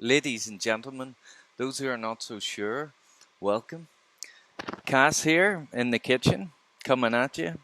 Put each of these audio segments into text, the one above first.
Ladies and gentlemen, those who are not so sure, welcome. Cass here in the kitchen, coming at you.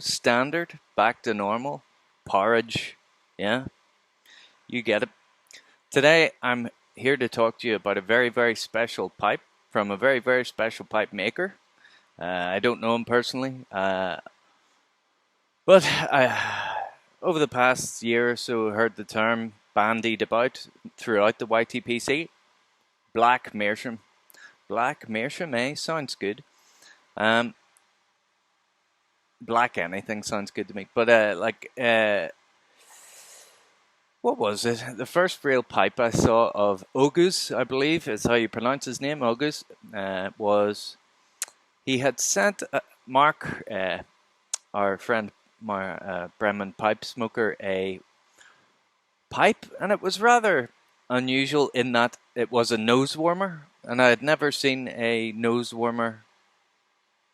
Standard, back to normal, porridge. Yeah, you get it. Today, I'm here to talk to you about a very, very special pipe from a very, very special pipe maker. I don't know him personally, but over the past year or so, heard the term bandied about throughout the YTPC. Blackmeerschaum. Blackmeerschaum, eh? Sounds good. Um, Black anything sounds good to me. But what was it? The first real pipe I saw of Ogus, I believe is how you pronounce his name. Ogus was he had sent Mark, our friend, Bremen pipe smoker, a pipe, and it was rather unusual in that it was a nose warmer, and I had never seen a nose warmer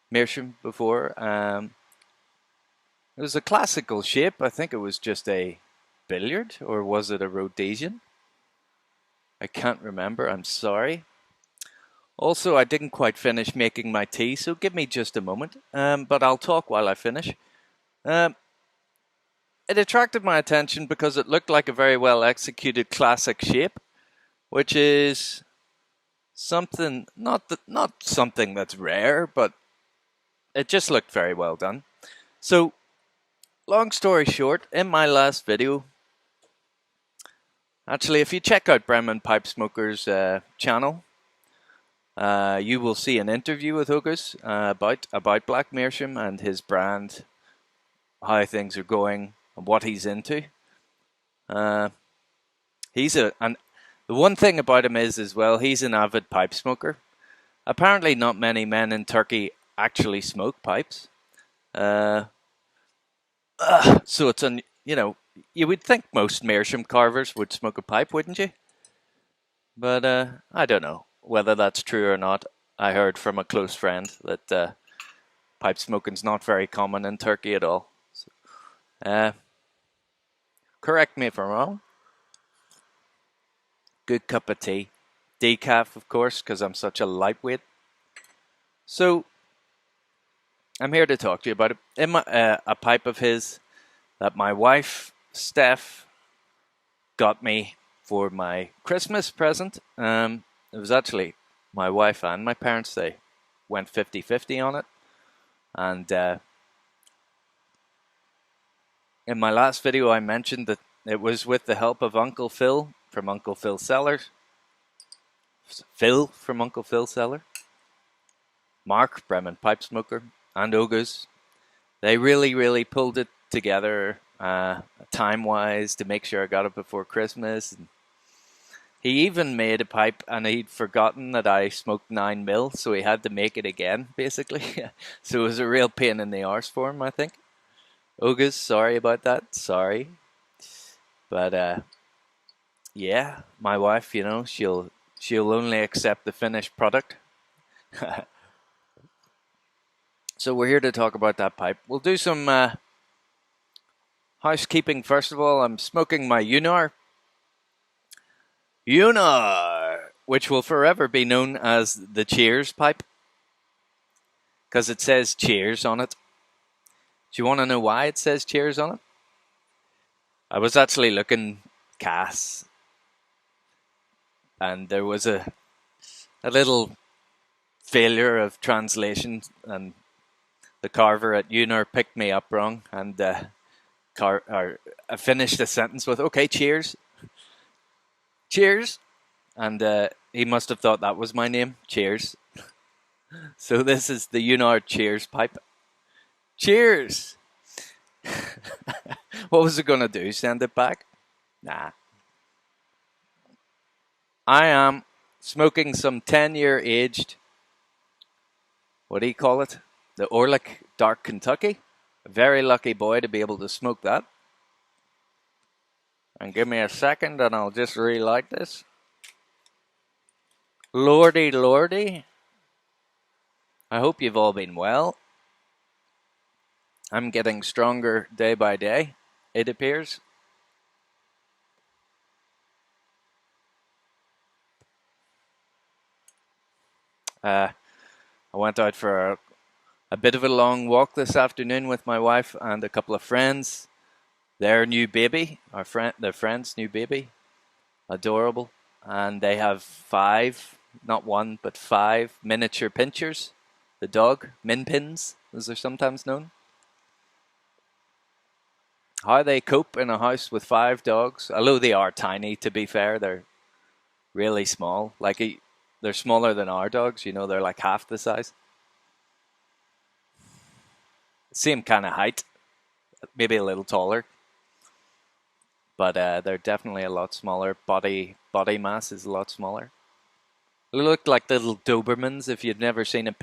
Meerschaum before. It was a classical shape. I think it was just a billiard, or was it a Rhodesian? I can't remember. I'm sorry. Also, I didn't quite finish making my tea, so give me just a moment. But I'll talk while I finish. Um, it attracted my attention because it looked like a very well executed classic shape, which is something not something that's rare, but it just looked very well done. So, long story short, in my last video, actually, if you check out Bremen Pipe Smoker's channel, you will see an interview with Hugus about Blackmeerschaum and his brand, how things are going, and what he's into. And the one thing about him is as well, he's an avid pipe smoker. Apparently, not many men in Turkey actually smoke pipes. So it's you would think most Meerschaum carvers would smoke a pipe, wouldn't you? But I don't know whether that's true or not. I heard from a close friend that pipe smoking's not very common in Turkey at all. So, correct me if I'm wrong. Good cup of tea. Decaf, of course, because I'm such a lightweight. So, I'm here to talk to you about a pipe of his that my wife, Steph, got me for my Christmas present. It was actually my wife and my parents. They went 50-50 on it. And in my last video, I mentioned that it was with the help of Uncle Phil from Uncle Phil Sellers. Phil from Uncle Phil Seller. Mark, Bremen Pipe Smoker, and Ogus. They really, really pulled it together time-wise to make sure I got it before Christmas. And he even made a pipe, and he'd forgotten that I smoked 9mm, so he had to make it again, basically. So it was a real pain in the arse for him, I think. Ogus, sorry about that. Sorry. But yeah, my wife, she'll only accept the finished product. So we're here to talk about that pipe. We'll do some housekeeping first of all. I'm smoking my Unar, which will forever be known as the Cheers pipe, because it says Cheers on it. Do you want to know why it says Cheers on it? I was actually looking Cass, and there was a little failure of translation, and the carver at Unar picked me up wrong, and I finished the sentence with, okay, cheers. Cheers. And he must have thought that was my name. Cheers. So this is the Unar Cheers pipe. Cheers. What was it going to do? Send it back? Nah. I am smoking some 10-year aged, what do you call it? The Orlick Dark Kentucky. A very lucky boy to be able to smoke that. And give me a second and I'll just relight this. Lordy, lordy. I hope you've all been well. I'm getting stronger day by day, it appears. I went out for a bit of a long walk this afternoon with my wife and a couple of friends. Their new baby, their friend's new baby, adorable. And they have 5, not 1, but 5 miniature pinchers. The dog, min pins, as they're sometimes known. How they cope in a house with 5 dogs, although they are tiny, to be fair, they're really small. They're smaller than our dogs, they're like half the size. Same kind of height, maybe a little taller. But they're definitely a lot smaller. Body mass is a lot smaller. They look like little Dobermans. If you've never seen a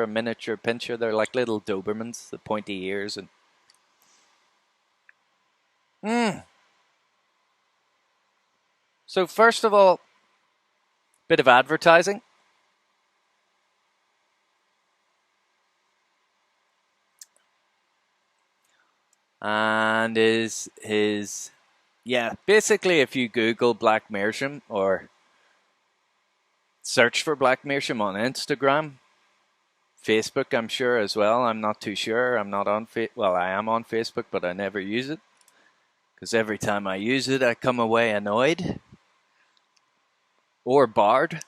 miniature pincher, they're like little Dobermans, the pointy ears and. So first of all, bit of advertising. And basically if you Google Blackmeerschaum or search for Blackmeerschaum on Instagram, Facebook I'm sure as well, I'm not too sure, I'm not on I am on Facebook but I never use it, because every time I use it I come away annoyed or barred.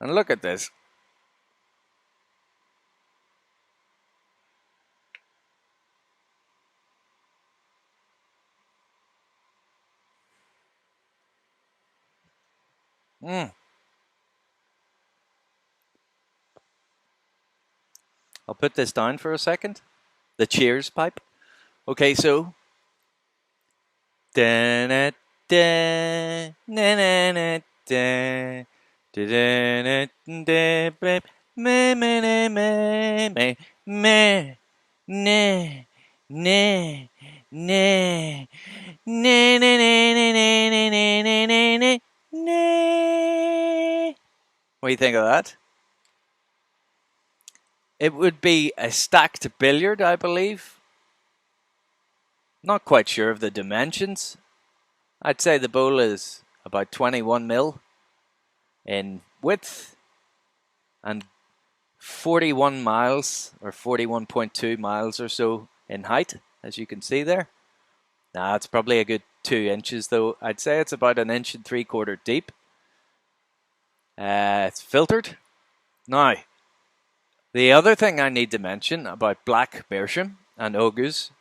And look at this. I'll put this down for a second. The cheers pipe. Okay, so. What do you think of that? It would be a stacked billiard, I believe. Not quite sure of the dimensions. I'd say the bowl is about 21 mil in width and 41 miles or 41.2 miles or so in height, as you can see there. Now it's probably a good 2 inches though. I'd say it's about 1 3/4 inches deep. It's filtered. Now, the other thing I need to mention about Blackmeerschaum and Ogus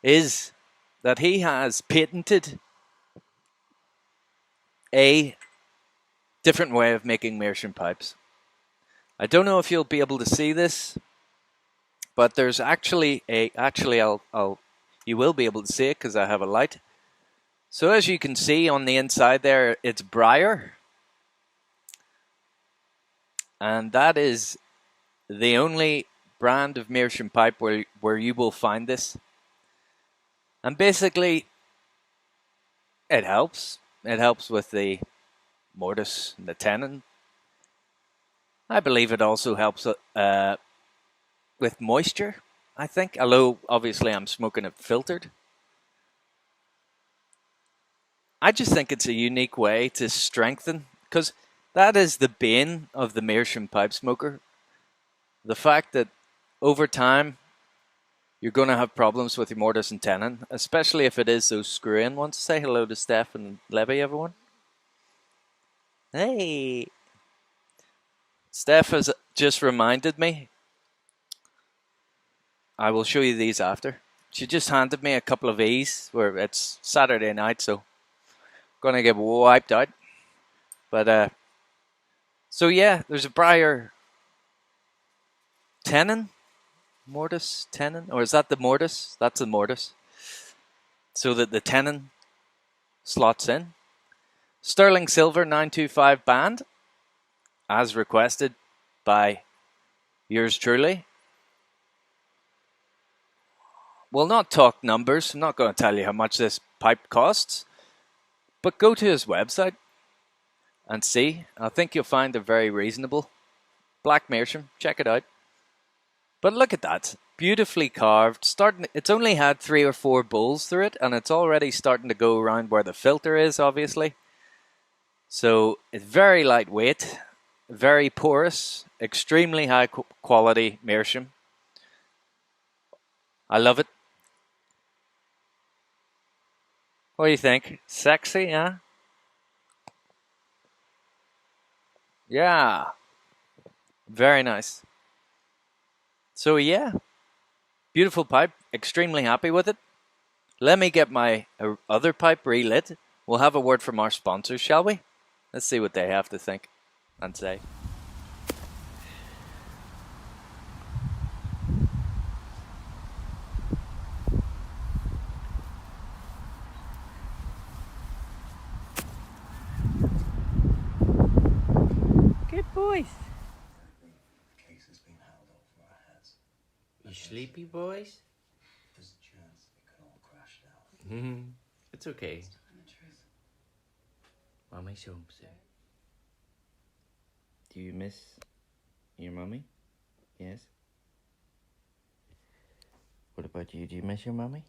is that he has patented a different way of making meerschaum pipes. I don't know if you'll be able to see this, but there's actually you will be able to see it because I have a light. So as you can see on the inside there, it's briar. And that is the only brand of meerschaum pipe where you will find this. And basically, it helps. It helps with the mortise and the tenon. I believe it also helps with moisture, I think. Although, obviously, I'm smoking it filtered. I just think it's a unique way to strengthen, because that is the bane of the meerschaum pipe smoker. The fact that over time, you're going to have problems with your mortise and tenon, especially if it is those screw-in ones. Say hello to Steph and Levy, everyone. Hey! Steph has just reminded me. I will show you these after. She just handed me a couple of E's, where it's Saturday night, so going to get wiped out. But, so yeah, there's a briar tenon. Mortise, tenon, or is that the mortise? That's the mortise. So that the tenon slots in. Sterling silver 925 band, as requested by yours truly. We'll not talk numbers. I'm not going to tell you how much this pipe costs, but go to his website and see. I think you'll find it very reasonable. Blackmeerschaum, check it out. But look at that, beautifully carved. It's only had 3 or 4 bowls through it, and it's already starting to go around where the filter is, obviously. So it's very lightweight. very porous, extremely high quality meerschaum. I love it. What do you think? Sexy, huh? Yeah. Very nice. So yeah, beautiful pipe. Extremely happy with it. Let me get my other pipe relit. We'll have a word from our sponsors, shall we? Let's see what they have to think and say. Good boys. Case has been held over our heads. You sleepy, boys? There's a chance it could all crash down. It's okay. It's telling the truth. Mommy's home soon. Do you miss your mummy? Yes? What about you? Do you miss your mummy?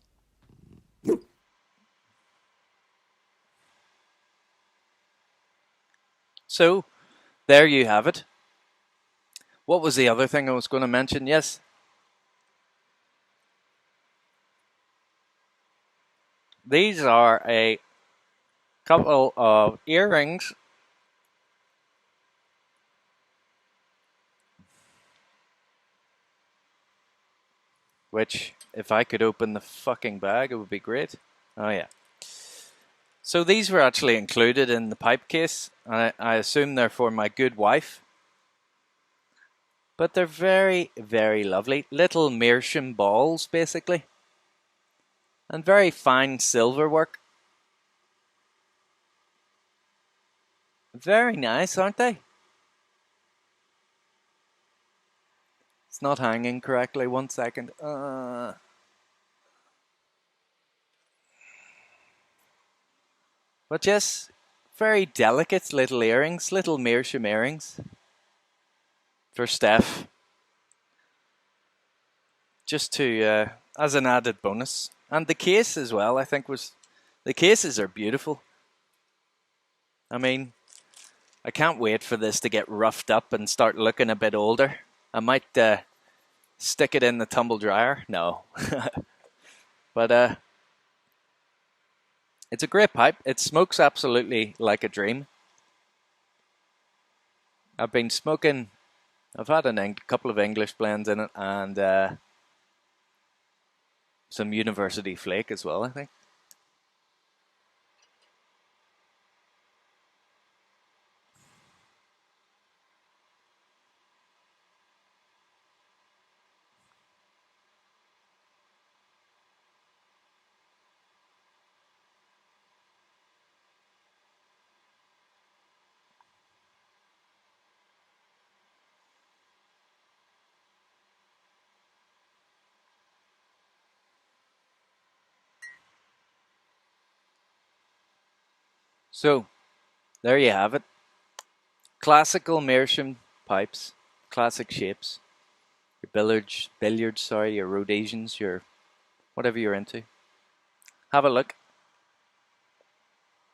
So, there you have it. What was the other thing I was going to mention? Yes. These are a couple of earrings. Which, if I could open the fucking bag, it would be great. Oh, yeah. So these were actually included in the pipe case. I assume they're for my good wife. But they're very, very lovely. Little meerschaum balls, basically. And very fine silver work. Very nice, aren't they? It's not hanging correctly. 1 second. But yes, very delicate little earrings, little meerschaum earrings for Steph. Just to, as an added bonus. And the case as well, I think the cases are beautiful. I mean, I can't wait for this to get roughed up and start looking a bit older. I might stick it in the tumble dryer. No. But it's a great pipe. It smokes absolutely like a dream. I've been smoking. I've had a couple of English blends in it and some University Flake as well, I think. So, there you have it. Classical meerschaum pipes, classic shapes. Your billiards, your Rhodesians, your whatever you're into. Have a look.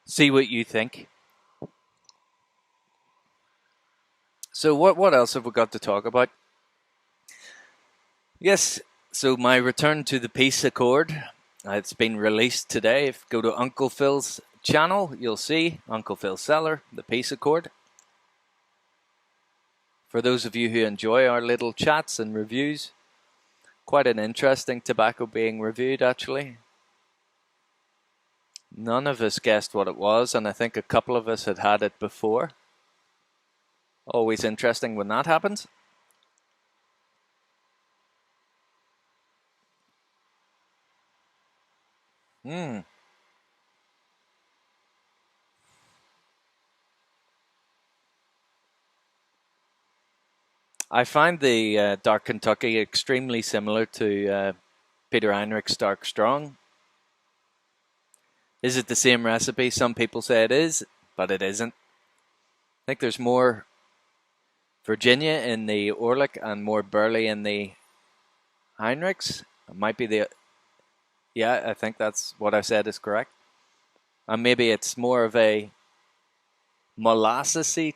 See what you think. So what else have we got to talk about? Yes, so my return to the Peace Accord. It's been released today. If you go to Uncle Phil's channel, you'll see Uncle Phil Cellar, the Peace Accord. For those of you who enjoy our little chats and reviews, quite an interesting tobacco being reviewed actually. None of us guessed what it was, and I think a couple of us had it before. Always interesting when that happens. I find the Dark Kentucky extremely similar to Peter Heinrich's Dark Strong. Is it the same recipe? Some people say it is, but it isn't. I think there's more Virginia in the Orlick and more Burley in the Heinrichs. It might be the... Yeah, I think that's what I said is correct. And maybe it's more of a molassesy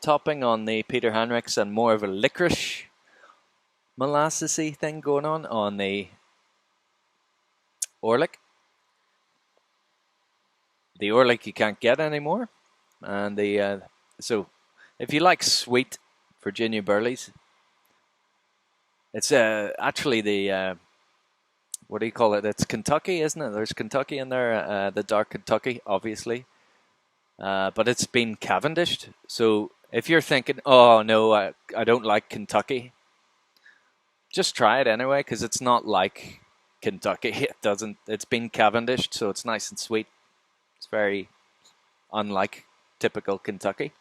topping on the Peter Heinrichs and more of a licorice molassesy thing going on the Orlik. The Orlik you can't get anymore, and the so if you like sweet Virginia Burleys, it's actually the what do you call it? It's Kentucky, isn't it? There's Kentucky in there, the dark Kentucky, obviously. But it's been Cavendished. So if you're thinking, oh no, I don't like Kentucky, just try it anyway, because it's not like Kentucky. It's been Cavendished, so it's nice and sweet. It's very unlike typical Kentucky.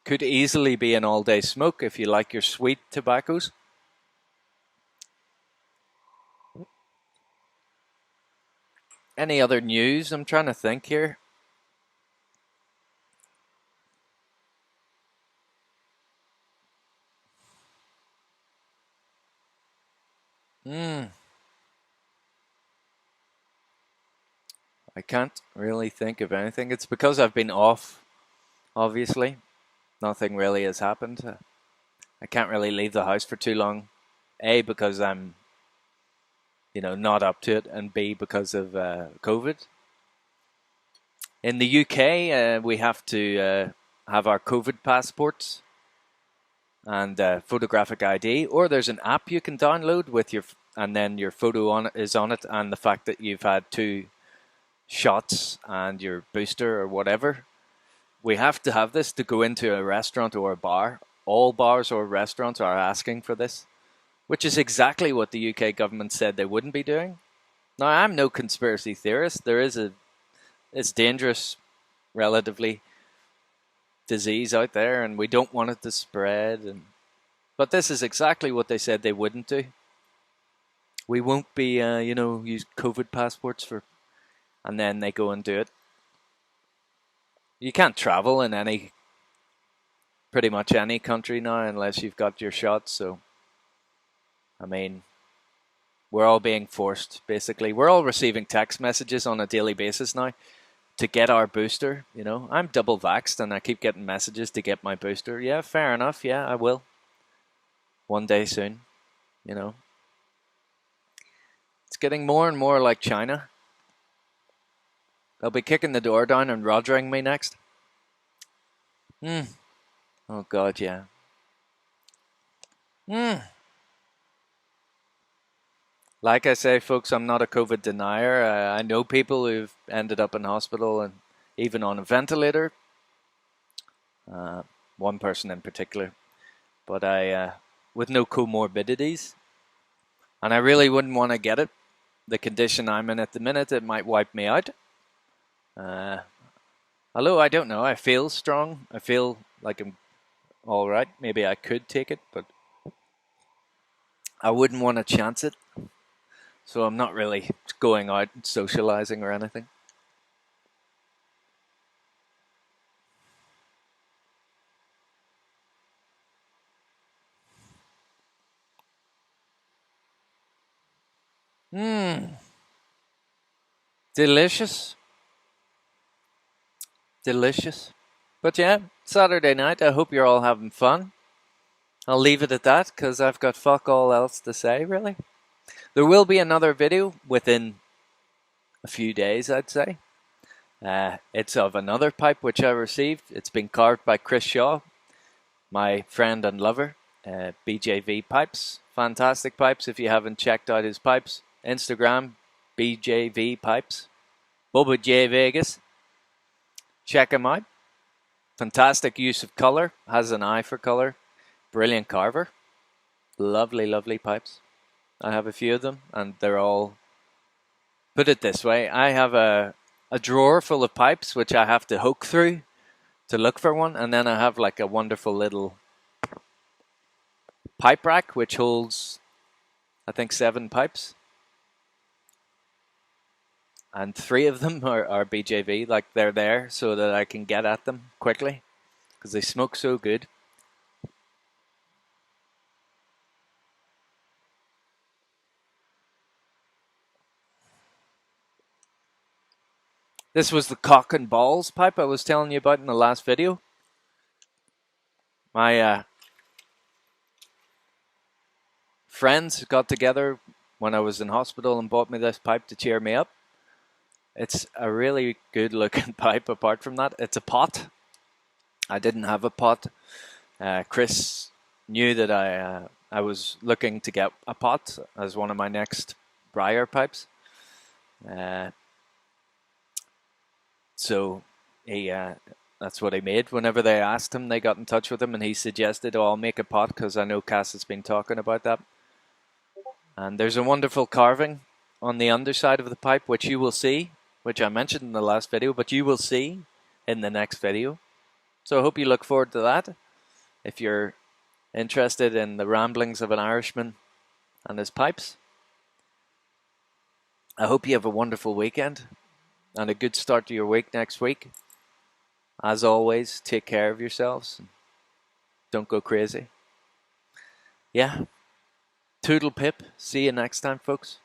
Could easily be an all-day smoke if you like your sweet tobaccos. Any other news? I'm trying to think here. I can't really think of anything. It's because I've been off, obviously. Nothing really has happened. I can't really leave the house for too long. A, because I'm, not up to it, and B, because of COVID. In the UK, we have to have our COVID passports and photographic ID, or there's an app you can download with and then your photo is on it, and the fact that you've had 2 shots and your booster or whatever. We have to have this to go into a restaurant or a bar. All bars or restaurants are asking for this, which is exactly what the UK government said they wouldn't be doing. Now, I'm no conspiracy theorist. It's dangerous, relatively, disease out there, and we don't want it to spread. But this is exactly what they said they wouldn't do. We won't be, use COVID passports and then they go and do it. You can't travel in pretty much any country now unless you've got your shots. So, I mean, we're all being forced, basically. We're all receiving text messages on a daily basis now to get our booster. I'm double vaxxed and I keep getting messages to get my booster. Yeah, fair enough. Yeah, I will. One day soon, It's getting more and more like China. They'll be kicking the door down and rogering me next. Oh, God, yeah. Like I say, folks, I'm not a COVID denier. I know people who've ended up in hospital and even on a ventilator. One person in particular. But with no comorbidities. And I really wouldn't want to get it. The condition I'm in at the minute, it might wipe me out. Although I don't know, I feel strong. I feel like I'm all right. Maybe I could take it, but I wouldn't want to chance it. So I'm not really going out and socializing or anything. Delicious. Delicious. But yeah, Saturday night, I hope you're all having fun. I'll leave it at that because I've got fuck all else to say, really. There will be another video within a few days, I'd say. It's of another pipe which I received. It's been carved by Chris Shaw, my friend and lover. BJV Pipes. Fantastic pipes. If you haven't checked out his pipes, Instagram, BJV Pipes. Bubba J Vegas. Check him out. Fantastic use of color. Has an eye for color. Brilliant carver. Lovely, lovely pipes. I have a few of them, and they're all... Put it this way, I have a drawer full of pipes which I have to hook through to look for one, and then I have like a wonderful little pipe rack, which holds, I think, 7 pipes. And 3 of them are BJV, like they're there so that I can get at them quickly because they smoke so good. This was the cock and balls pipe I was telling you about in the last video. My friends got together when I was in hospital and bought me this pipe to cheer me up. It's a really good looking pipe. Apart from that, it's a pot. I didn't have a pot. Chris knew that I was looking to get a pot as one of my next briar pipes. So he that's what he made. Whenever they asked him, they got in touch with him and he suggested, oh, I'll make a pot because I know Cass has been talking about that. And there's a wonderful carving on the underside of the pipe, which you will see, which I mentioned in the last video, but you will see in the next video. So I hope you look forward to that. If you're interested in the ramblings of an Irishman and his pipes, I hope you have a wonderful weekend and a good start to your week next week. As always, take care of yourselves. Don't go crazy. Yeah. Toodle pip. See you next time, folks.